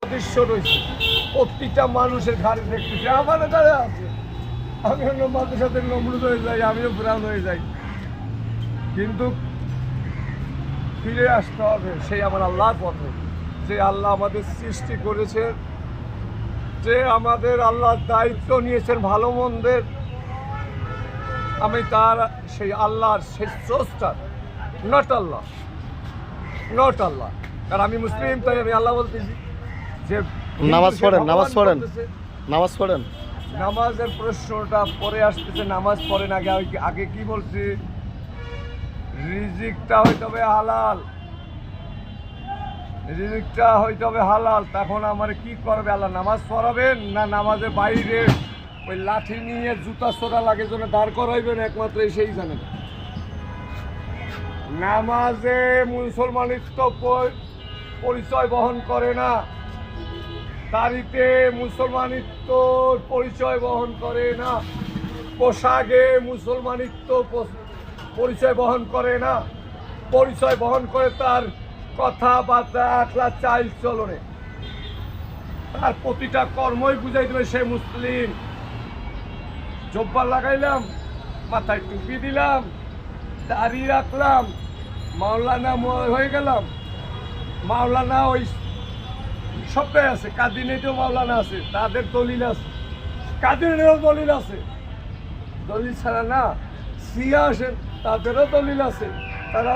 দৃশ্য রয়েছে, প্রত্যেকটা মানুষের ঘাড়ে দেখতেছে, আমার ঘাড়ে আছে। আমি অন্য মানুষের সাথে নমরুদ হয়ে যাই, আমিও ফেরাউন হয়ে যাই, কিন্তু ফিরে আসতে হবে সেই আমার আল্লাহর পথে, যে আল্লাহ আমাদের সৃষ্টি করেছে, যে আমাদের আল্লাহর দায়িত্ব নিয়েছেন ভালো মন্দের। আমি তার সেই আল্লাহর সেই স্রষ্টা, নট আল্লাহ, নট আল্লাহ। কারণ আমি মুসলিম, তাই আমি আল্লাহ বলতেছি। যে নামাজ পড়েন, নামাজ পড়েন, নামাজ পড়েন। নামাজের প্রশ্নটা পরে আসতেছে, নামাজ পড়েন আগে। আগে কি বলছি? রিজিকটা হইতে হবে হালাল, রিজিকটা হইতে হবে হালাল। তখন আমার কি করবে আল্লাহ? নামাজ পড়াবেন না নামাজের বাইরে ওই লাঠি নিয়ে জুতা সোটা লাগে জন্য দাঁড় করাইবেন? একমাত্র সেই জানেন। নামাজে মুসলমানিত্ব পরিচয় বহন করে না, দাড়িতে মুসলমানিত্ব পরিচয় বহন করে না, পোশাকে মুসলমানিত্ব পরিচয় বহন করে না। পরিচয় বহন করে তার কথাবার্তা, আখলাক, চাল চলনে, তার প্রতিটা কর্মই বুঝাই দেবে সে মুসলিম। জব্বা লাগাইলাম, মাথায় টুপি দিলাম, দাড়ি রাখলাম, মাওলানা হয়ে গেলাম। মাওলানা ওই সবাই আছে, কাদিনেতেও মাওলানা আছে, তাদের দলিল আছে, কাদিনেরও দলিল আছে। দলিল ছাড়া না, সিয়া আসেন, তাদেরও দলিল আছে। তারা